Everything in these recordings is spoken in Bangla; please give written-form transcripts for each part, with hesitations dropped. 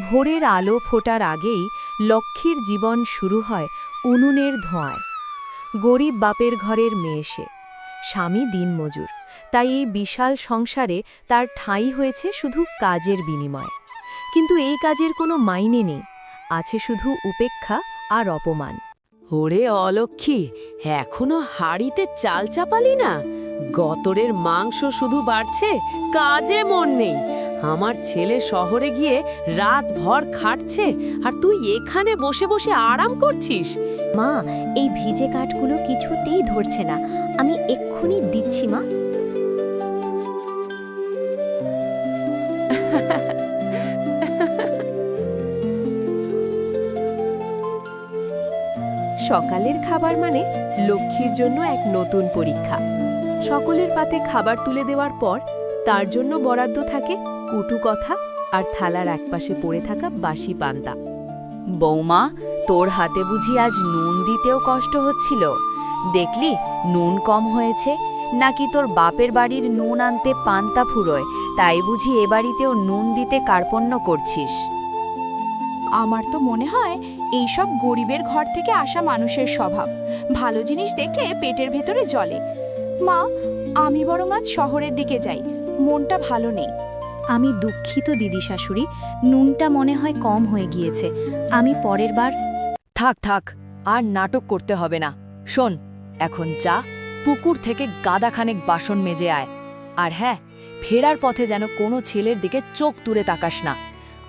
ভোরের আলো ফোটার আগেই লক্ষ্মীর জীবন শুরু হয় উনুনের ধোঁয়ায়। গরিব বাপের ঘরের মেয়ে সে, স্বামী দিনমজুর, তাই এই বিশাল সংসারে তার ঠাঁই হয়েছে শুধু কাজের বিনিময়। কিন্তু এই কাজের কোনো মাইনে নেই, আছে শুধু উপেক্ষা আর অপমান। ওরে অলক্ষী, এখনো হাড়িতে চাল চাপালি না? গতরের মাংস শুধু বাড়ছে, কাজে মন নেই। আমার ছেলে শহরে গিয়ে রাত ভর খাটছে, আর তুই এখানে বসে বসে আরাম করছিস। মা, এই ভিজে কাঠগুলো কিছুতেই ধরছে না। আমি এক্ষুনি দিচ্ছি মা। সকালের খাবার মানে লক্ষ্মীর জন্য এক নতুন পরীক্ষা। সকলের পাতে খাবার তুলে দেওয়ার পর তার জন্য বরাদ্দ থাকে কটু কথা আর থালার একপাশে পড়ে থাকা বাসি পান্তা। বৌমা, তোর হাতে বুঝি আজ নুন দিতেও কষ্ট হচ্ছিল? দেখলি নুন কম হয়েছে, নাকি তোর বাপের বাড়ির নুন আনতে পান্তা ফুরোয়, তাই বুঝি এ বাড়িতেও নুন দিতে কার্পণ্য করছিস? আমার তো মনে হয় এইসব গরিবের ঘর থেকে আসা মানুষের স্বভাব। ভালো জিনিস দেখলে পেটের ভেতরে জ্বলে। মা, আমি বরং আজ শহরের দিকে যাই, মনটা ভালো নেই। আমি দুঃখিত দিদি শাশুড়ি, নুনটা মনে হয় কম হয়ে গিয়েছে। আমি পরের বার। থাক থাক, আর নাটক করতে হবে না। শোন, এখন যা, পুকুর থেকে গাদাখানেক বাসন মেজে আয়। আর হ্যাঁ, ফেরার পথে যেন কোনো ছেলের দিকে চোখ তুলে তাকাস না।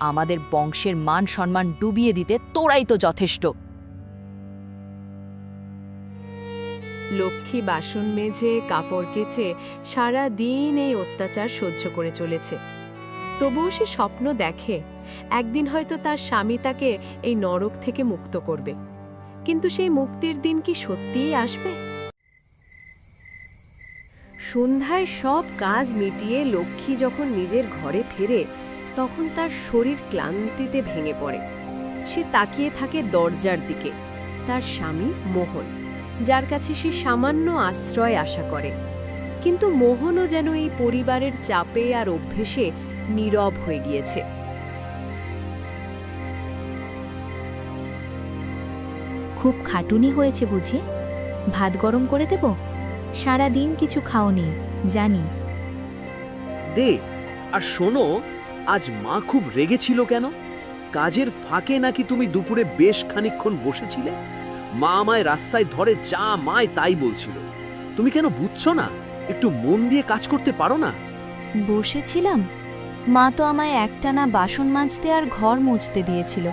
আমাদের বংশের মান সম্মান ডুবিয়ে দিতে তোরাই তো যথেষ্ট। লক্ষ্মী বাসন মেজে কাপড় কেচে সারা দিন এই অত্যাচার সহ্য করে চলেছে। তবুও সে স্বপ্ন দেখে একদিন হয়তো তার স্বামী তাকে এই নরক থেকে মুক্ত করবে। কিন্তু সেই মুক্তির দিন কি সত্যিই আসবে? সন্ধ্যায় সব কাজ মিটিয়ে লক্ষ্মী যখন নিজের ঘরে ফেরে, তখন তার শরীর ক্লান্তিতে ভেঙে পড়ে। সে তাকিয়ে থাকে দরজার দিকে, তার স্বামী মোহন, যার কাছে সে সামান্য আশ্রয় আশা করে। কিন্তু মোহনও যেন এই পরিবারের চাপে আর অভ্যেসে নীরব হয়ে গিয়েছে। খুব খাটুনি হয়েছে বুঝি? ভাত গরম করে দেব? সারা দিন কিছু খাওনি জানি। দে। আর শোনো, আজ মা খুব রেগেছিল কেন? কাজের ফাঁকে নাকি তুমি দুপুরে বেশ খানিকক্ষণ বসেছিলে? মা আমায় রাস্তায় ধরে যা মায় তাই বলছিল। তুমি কেন বুঝছো না? একটু মন দিয়ে কাজ করতে পারো না? বসেছিলাম? মা তো আমায় একটানা বাসন মাজতে আর ঘর মুছতে দিয়েছিল।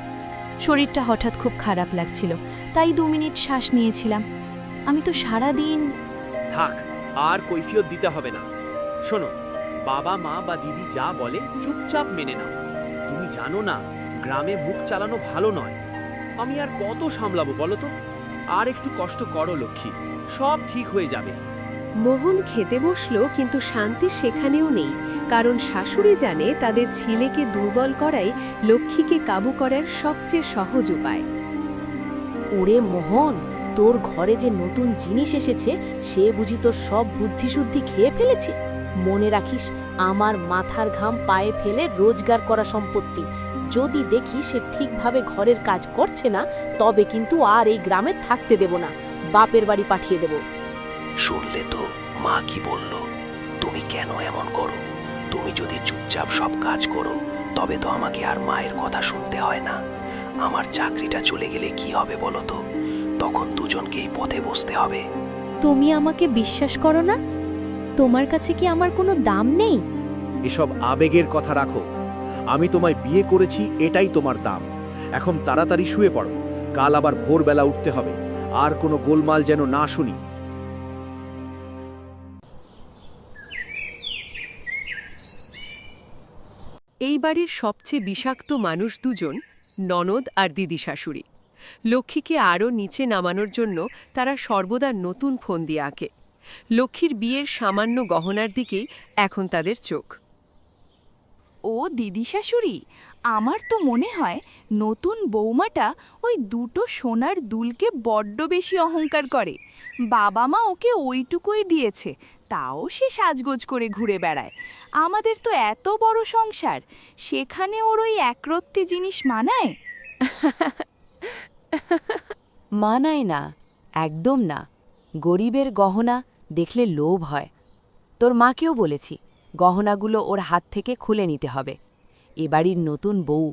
শরীরটা হঠাৎ খুব খারাপ লাগছিল, তাই 2 মিনিট শ্বাস নিয়েছিলাম। আমি তো সারা দিন। থাক, আর কৈফিয়ত দিতে হবে না। শোনো, বাবা মা বা দিদি যা বলে চুপচাপ মেনে নাও। তুমি জানো না, গ্রামে মুখ চালানো ভালো নয়। আমি আর কত সামলাবো বলো তো? আর একটু কষ্ট করো লক্ষ্মী, সব ঠিক হয়ে যাবে। মোহন খেতে বসল, কিন্তু শান্তি সেখানেও নেই। কারণ শাশুড়ি জানে তাদের ছেলেকে দুর্বল করাই লক্ষ্মীকে কাবু করার সবচেয়ে সহজ উপায়। ওরে মোহন, তোর ঘরে যে নতুন জিনিস এসেছে, সে বুঝি তোর সব বুদ্ধিশুদ্ধি খেয়ে ফেলেছে? মনে রাখিস, আমার মাথার ঘাম পায়ে ফেলে রোজগার করা সম্পত্তি। যদি দেখি সে ঠিকভাবে ঘরের কাজ করছে না, তবে কিন্তু আর এই গ্রামে থাকতে দেব না, বাপের বাড়ি পাঠিয়ে দেব। শুনলে তো মা কি বলল? তুমি কেন এমন করো? তুমি যদি চুপচাপ সব কাজ করো, তবে তো আমাকে আর মায়ের কথা শুনতে হয় না। আমার চাকরিটা চলে গেলে কি হবে বলো তো? তখন দুজনকেই পথে বসতে হবে। তুমি আমাকে বিশ্বাস করো না? তোমার কাছে কি আমার কোনো দাম নেই? এসব আবেগের কথা রাখো। আমি তোমায় বিয়ে করেছি, এটাই তোমার দাম। এখন তাড়াতাড়ি শুয়ে পড়ো, কাল আবার ভোরবেলা উঠতে হবে। আর কোনো গোলমাল যেন না শুনি। এই বাড়ির সবচেয়ে বিষাক্ত মানুষ দুজন, ননদ আর দিদি শাশুড়ি। লক্ষ্মীকে আরও নিচে নামানোর জন্য তারা সর্বদা নতুন ফোন দিয়ে আঁকে। লক্ষ্মীর বিয়ের সামান্য গহনার দিকেই এখন তাদের চোখ। ও দিদি শাশুড়ি, আমার তো মনে হয় নতুন বৌমাটা ওই 2টো সোনার দুলকে বড্ড বেশি অহংকার করে। বাবা মা ওকে ওইটুকুই দিয়েছে, তাও সে সাজগোজ করে ঘুরে বেড়ায়। আমাদের তো এত বড় সংসার, সেখানে ওর ওই একরত্তি জিনিস মানায়? মানায় না, একদম না। গরিবের গহনা দেখলে লোভ হয়। তোর মাকেও বলেছি গহনাগুলো ওর হাত থেকে খুলে নিতে হবে। এ বাড়ির নতুন বউ,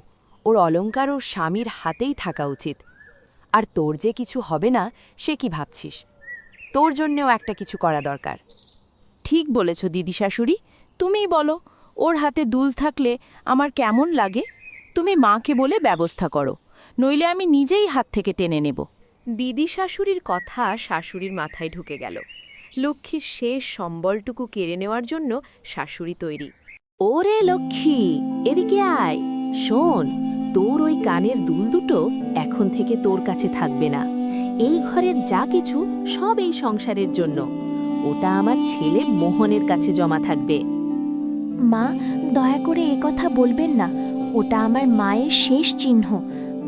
ওর অলংকার ওর স্বামীর হাতেই থাকা উচিত। আর তোর যে কিছু হবে না সে কি ভাবছিস? তোর জন্যেও একটা কিছু করা দরকার। ঠিক বলেছ দিদি শাশুড়ি, তুমিই বলো, ওর হাতে দুল থাকলে আমার কেমন লাগে? তুমি মাকে বলে ব্যবস্থা করো, নইলে আমি নিজেই হাত থেকে টেনে নেব। দিদি শাশুড়ির কথা শাশুড়ির মাথায় ঢুকে গেল। লক্ষ্মীর শেষ সম্বলটুকু কেড়ে নেওয়ার জন্য শাশুড়ি তৈরি। ওরে লক্ষ্মী, এদিকে আয়। শোন, তোর ওই কানের দুল দুটো এখন থেকে তোর কাছে থাকবে না। এই ঘরের যা কিছু সব এই সংসারের জন্য। ওটা আমার ছেলে মোহনের কাছে জমা থাকবে। মা, দয়া করে এ কথা বলবেন না। ওটা আমার মায়ের শেষ চিহ্ন।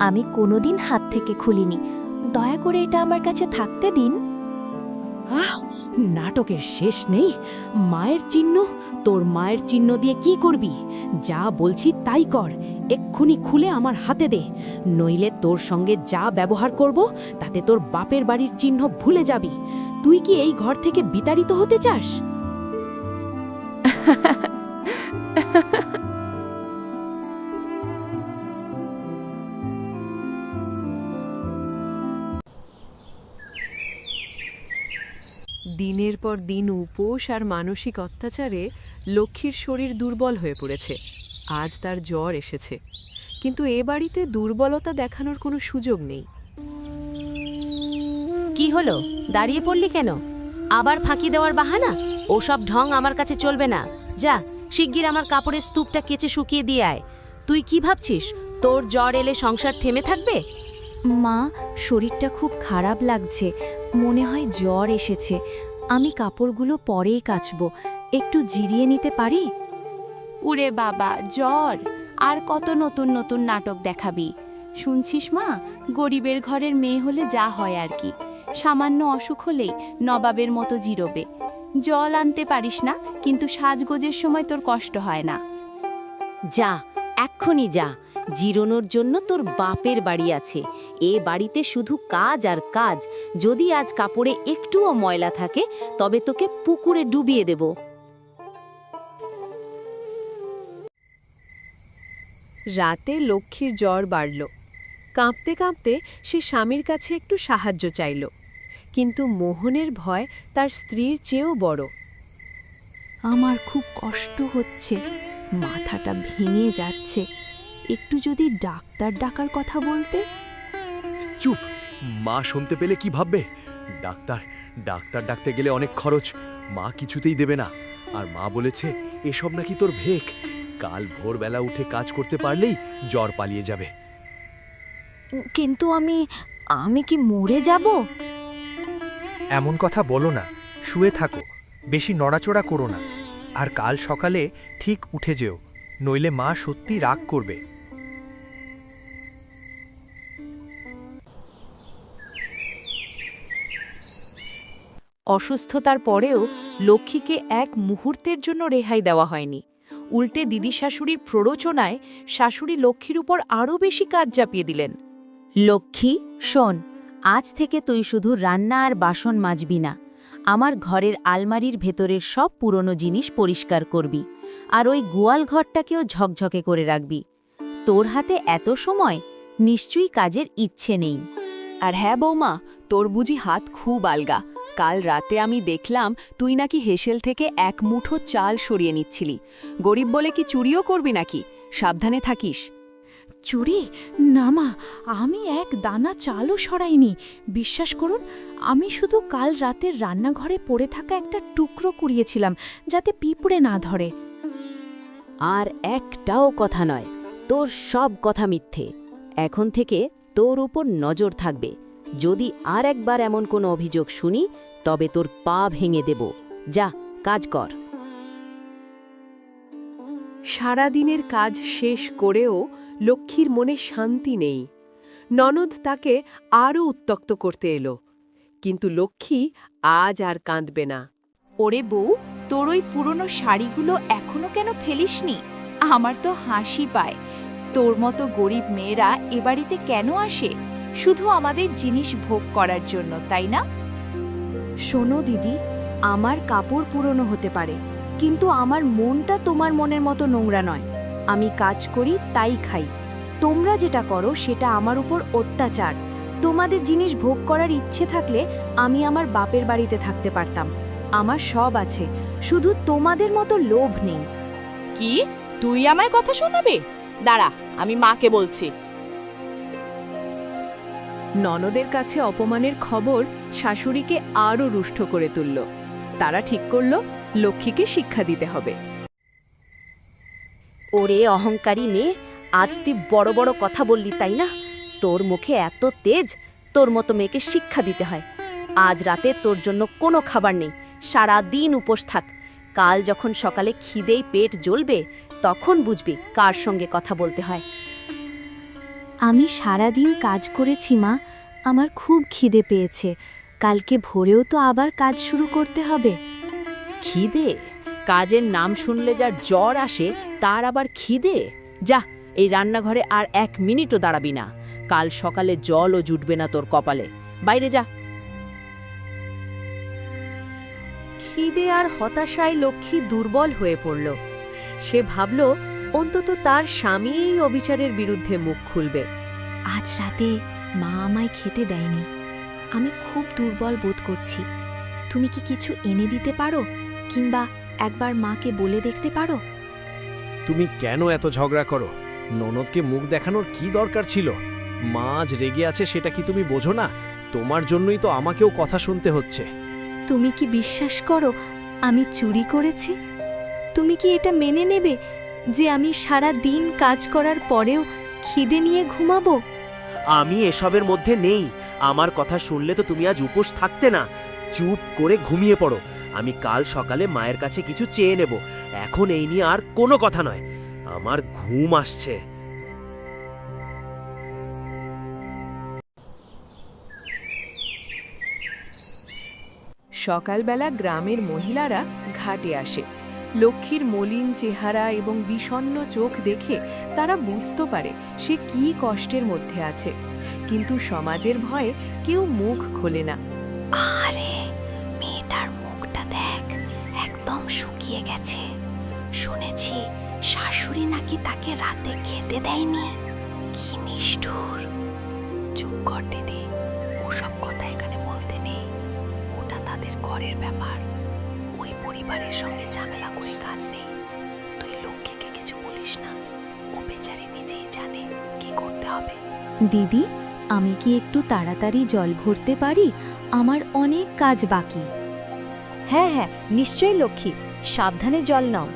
আমি কোনোদিন হাত থেকে খুলিনি। দয়া করে এটা আমার কাছে থাকতে দিন। নাটকের শেষ নেই। মায়ের চিহ্ন? তোর মায়ের চিহ্ন দিয়ে কি করবি? যা বলছি তাই কর, এক্ষুনি খুলে আমার হাতে দে, নইলে তোর সঙ্গে যা ব্যবহার করব তাতে তোর বাপের বাড়ির চিহ্ন ভুলে যাবি। তুই কি এই ঘর থেকে বিতাড়িত হতে চাস? দিনের পর দিন উপোস আর মানসিক অত্যাচারে লক্ষ্মীর শরীর দুর্বল হয়ে পড়েছে। আজ তার জ্বর এসেছে, কিন্তু এ বাড়িতে দুর্বলতা দেখানোর কোনো সুযোগ নেই। কি হলো, দাঁড়িয়ে পড়লি কেন? আবার ফাঁকি দেওয়ার বাহানা? ওসব ঢং আমার কাছে চলবে না। যা, শিগগির আমার কাপড়ের স্তূপটা কেচে শুকিয়ে দিয়ে আয়। তুই কি ভাবছিস তোর জ্বর এলে সংসার থেমে থাকবে? মা, শরীরটা খুব খারাপ লাগছে, মনে হয় জ্বর এসেছে। আমি কাপড়গুলো পরেই কাচব, একটু জিরিয়ে নিতে পারি? উরে বাবা, জ্বর! আর কত নতুন নতুন নাটক দেখাবি? শুনছিস মা, গরিবের ঘরের মেয়ে হলে যা হয় আর কি, সামান্য অসুখ হলেই নবাবের মতো জিরোবে। জল আনতে পারিস না, কিন্তু সাজগোজের সময় তোর কষ্ট হয় না। যা, এক্ষুনি যা। জিরোনোর জন্য তোর বাপের বাড়ি আছে। এ বাড়িতে শুধু কাজ আর কাজ। যদি আজ কাপড়ে একটুও ময়লা থাকে তবে তোকে পুকুরে ডুবিয়ে দেব। রাতে লক্ষ্মীর জ্বর বাড়ল। কাঁপতে কাঁপতে সে স্বামীর কাছে একটু সাহায্য চাইল, কিন্তু মোহনের ভয় তার স্ত্রীর চেয়েও বড়। আমার খুব কষ্ট হচ্ছে, মাথাটা ভেঙে যাচ্ছে। একটু যদি ডাক্তার ডাকার কথা বলতে। চুপ! মা শুনতে পেলে কি ভাববে? ডাক্তার ডাক্তার ডাকতে গেলে অনেক খরচ, মা কিছুতেই দেবে না। আর মা বলেছে এসব নাকি তোর ভেক। কাল ভোরবেলা উঠে কাজ করতে পারলেই জ্বর পালিয়ে যাবে। কিন্তু আমি কি মরে যাব? এমন কথা বলো না, শুয়ে থাকো, বেশি নড়াচড়া করো না। আর কাল সকালে ঠিক উঠে যেও, নইলে মা সত্যি রাগ করবে। অসুস্থতার পরেও লক্ষ্মীকে এক মুহূর্তের জন্য রেহাই দেওয়া হয়নি। উল্টে দিদি শাশুড়ির প্ররোচনায় শাশুড়ি লক্ষ্মীর উপর আরও বেশি কাজ চাপিয়ে দিলেন। লক্ষ্মী, শোন, আজ থেকে তুই শুধু রান্না আর বাসন মাজবি না, আমার ঘরের আলমারির ভেতরের সব পুরনো জিনিস পরিষ্কার করবি, আর ওই গোয়াল ঘরটাকেও ঝকঝকে করে রাখবি। তোর হাতে এত সময়, নিশ্চয়ই কাজের ইচ্ছে নেই। আর হ্যাঁ বৌমা, তোর বুঝি হাত খুব আলগা। কাল রাতে আমি দেখলাম তুই নাকি হেসেল থেকে এক মুঠো চাল সরিয়ে নিচ্ছিলি। গরিব বলে কি চুরিও করবি নাকি? সাবধানে থাকিস। চুরি? না মা, আমি এক দানা চালও সরাইনি। বিশ্বাস করুন, আমি শুধু কাল রাতের রান্নাঘরে পড়ে থাকা একটা টুকরো কুড়িয়েছিলাম, যাতে পিঁপড়ে না ধরে। আর একটাও কথা নয়, তোর সব কথা মিথ্যে। এখন থেকে তোর উপর নজর থাকবে। যদি আর একবার এমন কোনো অভিযোগ শুনি তবে তোর পা ভেঙে দেব। যা, কাজ কর। সারাদিনের কাজ শেষ করেও লক্ষ্মীর মনে শান্তি নেই। ননদ তাকে আরও উত্ত্যক্ত করতে এলো, কিন্তু লক্ষ্মী আজ আর কাঁদবে না। ওরে বউ, তোর ওই পুরনো শাড়িগুলো এখনো কেন ফেলিসনি? আমার তো হাসি পায়। তোর মতো গরিব মেয়েরা এ বাড়িতে কেন আসে? শুধু আমাদের জিনিস ভোগ করার জন্য, তাই না? শোনো দিদি, আমার কাপড় পুরনো হতে পারে, কিন্তু আমার মনটা তোমার মনের মতো নোংরা নয়। আমি কাজ করি তাই খাই। তোমরা যেটা করো সেটা আমার উপর অত্যাচার। তোমাদের জিনিস ভোগ করার ইচ্ছে থাকলে আমি আমার বাপের বাড়িতে থাকতে পারতাম। আমার সব আছে, শুধু তোমাদের মতো লোভ নেই। কি তুই আমায় কথা শোনাবে? দাঁড়া, আমি মাকে বলছি। ননদের কাছে অপমানের খবর শাশুড়িকে আরও রুষ্ট করে তুলল। তারা ঠিক করল লক্ষ্মীকে শিক্ষা দিতে হবে। ওরে অহংকারী মেয়ে, আজ তুই বড় বড় কথা বললি তাই না? তোর মুখে এত তেজ, তোর মতো মেয়েকে শিক্ষা দিতে হয়। আজ রাতে তোর জন্য কোনো খাবার নেই, সারা দিন উপোস থাক। কাল যখন সকালে খিদেই পেট জ্বলবে তখন বুঝবি কার সঙ্গে কথা বলতে হয়। আমি সারা দিন কাজ করেছি মা, আমার খুব খিদে পেয়েছে। কালকে ভোরেও তো আবার কাজ শুরু করতে হবে। খিদে? কাজের নাম শুনলে যার জ্বর আসে তার আবার খিদে? যা, এই রান্নাঘরে আর 1 মিনিটও দাঁড়াবি না। কাল সকালে জলও জুটবে না তোর কপালে। বাইরে যা। খিদে আর হতাশায় লক্ষ্মী দুর্বল হয়ে পড়ল। সে ভাবল অন্তত তার স্বামী এই অবিচারের বিরুদ্ধে মুখ খুলবে। আজ রাতে মা আমায় খেতে দেয়নি, আমি খুব দুর্বল বোধ করছি। তুমি কি কিছু এনে দিতে পারো, কিংবা একবার মাকে বলে দেখতে পারো? তুমি কেন এত ঝগড়া করো? ননদকে মুখ দেখানোর কি দরকার ছিল? মা আজ রেগে আছে সেটা কি তুমি বোঝো না? তোমার জন্যই তো আমাকেও কথা শুনতে হচ্ছে। তুমি কি বিশ্বাস করো আমি চুরি করেছি? তুমি কি এটা মেনে নেবে যে আমি সারা দিন কাজ করার পরেও খিদে নিয়ে ঘুমাবো? আমি এসবের মধ্যে নেই। আমার কথা শুনলে তো তুমি আজ উপোস থাকতে না। চুপ করে ঘুমিয়ে পড়ো। আমি কাল সকালে মায়ের কাছে কিছু চেয়ে নেব। এখন এই নিয়ে আর কোনো কথা নয়। আমার ঘুম আসছে। সকালবেলা গ্রামের মহিলারা ঘাটে আসে। লক্ষ্মীর মলিন চেহারা এবং বিষণ্ণ চোখ দেখে তারা বুঝতে পারে সে কী কষ্টের মধ্যে আছে, কিন্তু সমাজের ভয়ে কেউ মুখ খোলে না। আরে, মেয়েটার মুখটা দেখ, একদম শুকিয়ে গেছে। শুনেছি শাশুড়ি নাকি তাকে রাতে খেতে দেয়নি। কি নিষ্ঠুর! চুপ কর দিদি, ওসব কথা এখানে বলতে নেই। ওটা তাদের ঘরের ব্যাপার। ওই পরিবারের সঙ্গে ঝামেলা করে কাজ নেই। তুই লক্ষ্মীকে কিছু বলিস না, ও বেচারি নিজেই জানে কি করতে হবে। দিদি, আমি কি একটু তাড়াতাড়ি জল ভরতে পারি? আমার অনেক কাজ বাকি। হ্যাঁ হ্যাঁ, নিশ্চয়ই লক্ষ্মী, সাবধানে জল নাও।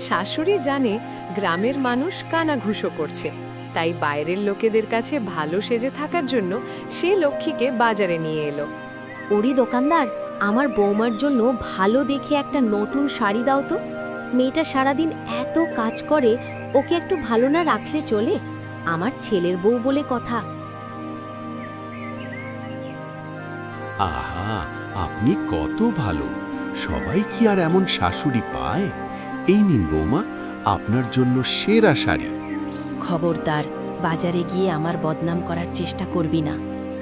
শাশুড়ি জানে গ্রামের মানুষ কানাঘুষো করছে, তাই বাইরের লোকেদের কাছে ভালো সেজে থাকার জন্য সে লক্ষ্মীকে বাজারে নিয়ে এলো। ওরি দোকানদার, আমার বৌমার জন্য ভালো দেখে একটা নতুন শাড়ি দাও তো। মেয়েটা সারাদিন এত কাজ করে, ওকে একটু ভালো না রাখলে চলে? আমার ছেলের বউ বলে কথা। আহা, আপনি কত ভালো! সবাই কি আর এমন শাশুড়ি পায়? এই নিন বৌমা, আপনার জন্য সেরা শাড়ি। খবরদার, বাজারে গিয়ে আমার বদনাম করার চেষ্টা করবি না।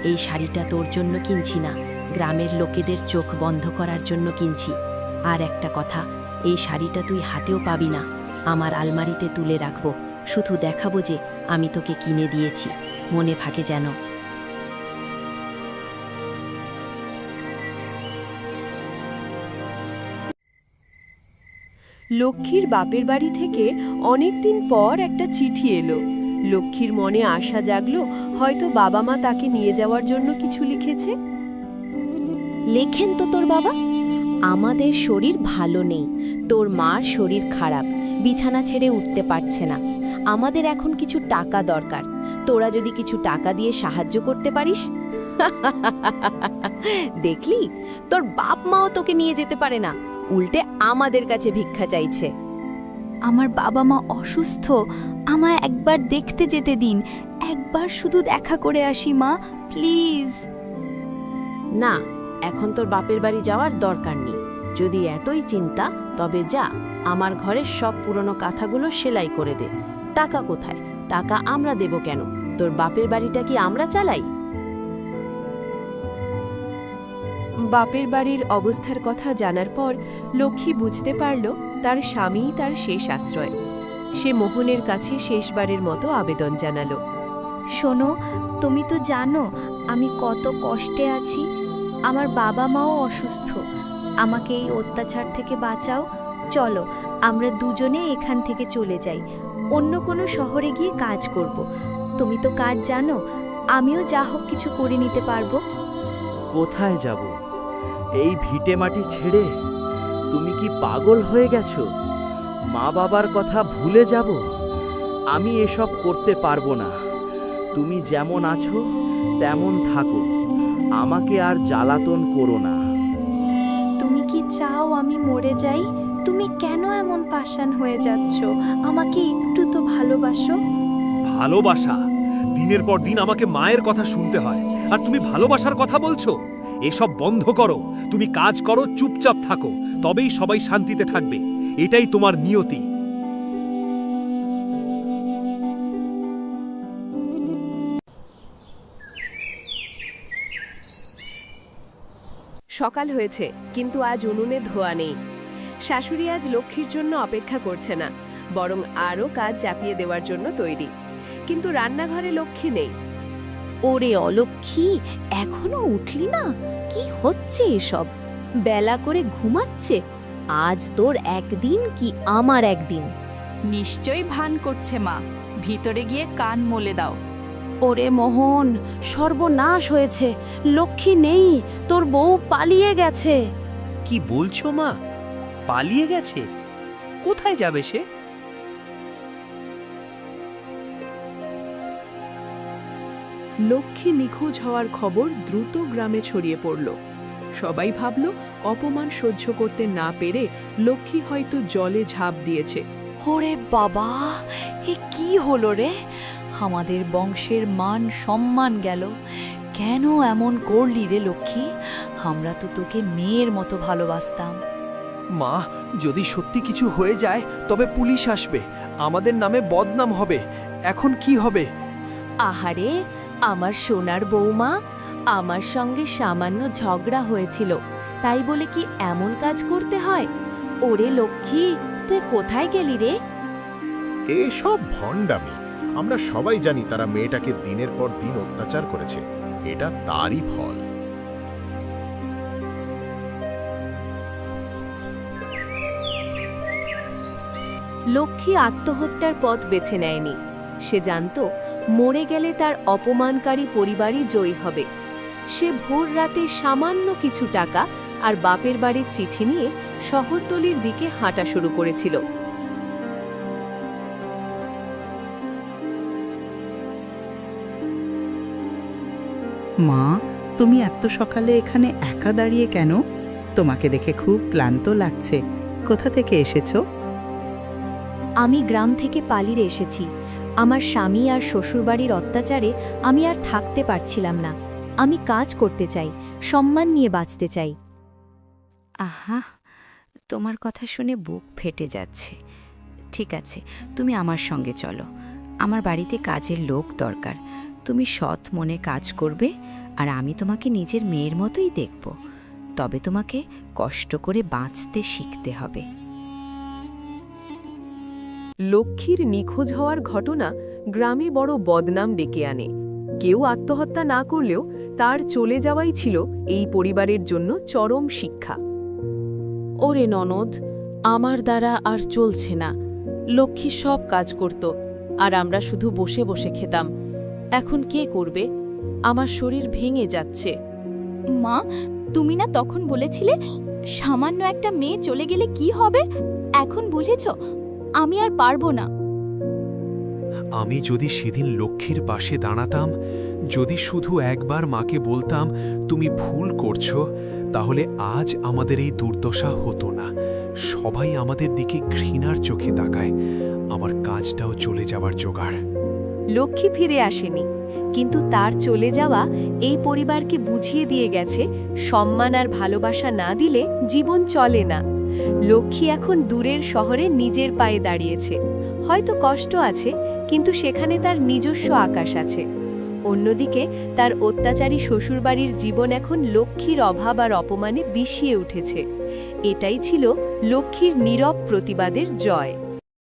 এই শাড়িটা তোর জন্য কিনছি না, গ্রামের লোকেদের চোখ বন্ধ করার জন্য কিনছি। আর একটা কথা, এই শাড়িটা তুই হাতেও পাবি না, আমার আলমারিতে তুলে রাখবো। শুধু দেখাবো যে আমি তোকে কিনে দিয়েছি, মনে থাকে যেন। লক্ষ্মীর বাপের বাড়ি থেকে অনেক দিন পর একটা চিঠি এলো। লক্ষ্মীর মনে আশা জাগলো, হয়তো বাবা মা তাকে নিয়ে যাওয়ার জন্য কিছু লিখেছে। লেখেন তো তোর বাবা, আমাদের শরীর ভালো নেই, তোর মার শরীর খারাপ, বিছানা ছেড়ে উঠতে পারছে না। আমাদের এখন কিছু টাকা দরকার, তোরা যদি কিছু টাকা দিয়ে সাহায্য করতে পারিস। দেখলি, তোর বাপ মাও তোকে নিয়ে যেতে পারে না, উল্টে আমাদের কাছে ভিক্ষা চাইছে। আমার বাবা মা অসুস্থ, আমায় একবার দেখতে যেতে দিন। একবার শুধু দেখা করে আসি মা, প্লিজ। না, এখন তোর বাপের বাড়ি যাওয়ার দরকার নেই। যদি এতই চিন্তা তবে যা, আমার ঘরের সব পুরনো কাঁথাগুলো সেলাই করে দে। টাকা কোথায়? টাকা আমরা দেব কেন? তোর বাপের বাড়িটা কি আমরা চালাই? বাপের বাড়ির অবস্থার কথা জানার পর লক্ষ্মী বুঝতে পারল তার স্বামীই তার শেষ আশ্রয়। সে মোহনের কাছে শেষবারের মতো আবেদন জানালো। শোনো, তুমি তো জানো আমি কত কষ্টে আছি। আমার বাবা মাও অসুস্থ। আমাকে এই অত্যাচার থেকে বাঁচাও। চলো আমরা দুজনে এখান থেকে চলে যাই, অন্য কোনো শহরে গিয়ে কাজ করব। তুমি তো কাজ জানো, আমিও যা হোক কিছু করে নিতে পারবো। কোথায় যাব? এই ভিটে মাটি ছেড়ে? তুমি কি পাগল হয়ে গেছো? মা বাবার কথা ভুলে যাব? আমি এসব করতে পারবো না। তুমি যেমন আছো তেমন থাকো, আমাকে আর জ্বালাতন করো না। তুমি কি চাও আমি মরে যাই? তুমি কেন এমন পাষাণ হয়ে যাচ্ছ? আমাকে একটু তো ভালোবাসো। ভালোবাসা? দিনের পর দিন আমাকে মায়ের কথা শুনতে হয়, আর তুমি ভালোবাসার কথা বলছো? এসব বন্ধ করো। তুমি কাজ করো, চুপচাপ থাকো, তবেই সবাই শান্তিতে থাকবে। এটাই তোমার নিয়তি। সকাল হয়েছে, কিন্তু আজ উনুনে ধোয়া নেই। শাশুড়ি আজ লক্ষ্মীর জন্য অপেক্ষা করছে না, বরং আরও কাজ চাপিয়ে দেওয়ার জন্য তৈরি। কিন্তু রান্নাঘরে লক্ষ্মী নেই। ওরে অলক্ষ্মী, এখনো উঠলি না? কি হচ্ছে এসব? বেলা করে ঘুমাচ্ছে। আজ তোর একদিন কি আমার একদিন? নিশ্চয়ই ভান করছে মা, ভিতরে গিয়ে কান মলে দাও। ওরে মোহন, সর্বনাশ হয়েছে। লক্ষ্মী নেই, তোর বউ পালিয়ে গেছে। কি বলছো মা? পালিয়ে গেছে? কোথায় যাবে সে? লক্ষ্মী নিখোঁজ হওয়ার খবর দ্রুত গ্রামে ছড়িয়ে পড়ল। সবাই ভাবল অপমান সহ্য করতে না পেরে লক্ষ্মী হয়তো জলে ঝাঁপ দিয়েছে। ওরে বাবা, এ কি হলো রে? আমাদের বংশের মান সম্মান গেল। কেন এমন করলি রে লক্ষ্মী? আমরা তো তোকে মেয়ের মতো ভালোবাসতাম। মা, যদি সত্যি কিছু হয়ে যায় তবে পুলিশ আসবে, আমাদের নামে বদনাম হবে। এখন কি হবে? আহারে, আমার সোনার বৌমা, আমার সঙ্গে সামান্য ঝগড়া হয়েছিল, তাই বলে কি এমন কাজ করতে হয়? ওরে লক্ষ্মী, তুই কোথায় গেলি রে? এসব ভণ্ডামি। আমরা সবাই জানি তারা মেয়েটাকে দিনের পর দিন অত্যাচার করেছে। এটা তারই ফল। লক্ষ্মী আত্মহত্যার পথ বেছে নেয়নি। সে জানত মরে গেলে তার অপমানকারী পরিবারই জয়ী হবে। সে ভোর রাতে সামান্য কিছু টাকা আর বাপের বাড়ির চিঠি নিয়ে শহরতলির দিকে হাঁটা শুরু করেছিল। মা, তুমি এত সকালে এখানে একা দাঁড়িয়ে কেন? তোমাকে দেখে খুব ক্লান্ত লাগছে। কোথা থেকে এসেছো? আমি গ্রাম থেকে পালিয়ে এসেছি। আমার স্বামী আর শ্বশুরবাড়ির অত্যাচারে আমি আর থাকতে পারছিলাম না। আমি কাজ করতে চাই, সম্মান নিয়ে বাঁচতে চাই। আহা, তোমার কথা শুনে বুক ফেটে যাচ্ছে। ঠিক আছে, তুমি আমার সঙ্গে চলো। আমার বাড়িতে কাজের লোক দরকার। তুমি সৎ মনে কাজ করবে, আর আমি তোমাকে নিজের মেয়ের মতোই দেখব। তবে তোমাকে কষ্ট করে বাঁচতে শিখতে হবে। লক্ষ্মীর নিখোঁজ হওয়ার ঘটনা গ্রামে বড় বদনাম ডেকে আনে। কেউ আত্মহত্যা না করলেও তার চলে যাওয়াই ছিল এই পরিবারের জন্য চরম শিক্ষা। ওরে ননদ, আমার দ্বারা আর চলছে না। লক্ষ্মী সব কাজ করত, আর আমরা শুধু বসে বসে খেতাম। এখন কে করবে? আমার শরীর ভেঙে যাচ্ছে। মা, তুমি না তখন বলেছিলে সামান্য একটা মেয়ে চলে গেলে কি হবে? এখন ভুলেছ? আমি আর পারবো না। আমি যদি সেদিন লক্ষ্মীর পাশে দাঁড়াতাম, যদি শুধু একবার মাকে বলতাম তুমি ভুল করছো, তাহলে আজ আমাদের এই দুর্দশা হতো না। সবাই আমাদের দিকে ঘৃণার চোখে তাকায়। আমার কাজটাও চলে যাওয়ার জোগাড়। লক্ষ্মী ফিরে আসেনি, কিন্তু তার চলে যাওয়া এই পরিবারকে বুঝিয়ে দিয়ে গেছে সম্মান আর ভালোবাসা না দিলে জীবন চলে না। লক্ষ্মী এখন দূরের শহরে নিজের পায়ে দাঁড়িয়েছে। হয়তো কষ্ট আছে, কিন্তু সেখানে তার নিজস্ব আকাশ আছে। অন্যদিকে তার অত্যাচারী শ্বশুরবাড়ির জীবন এখন লক্ষ্মীর অভাব আর অপমানে বিষিয়ে উঠেছে। এটাই ছিল লক্ষ্মীর নীরব প্রতিবাদের জয়।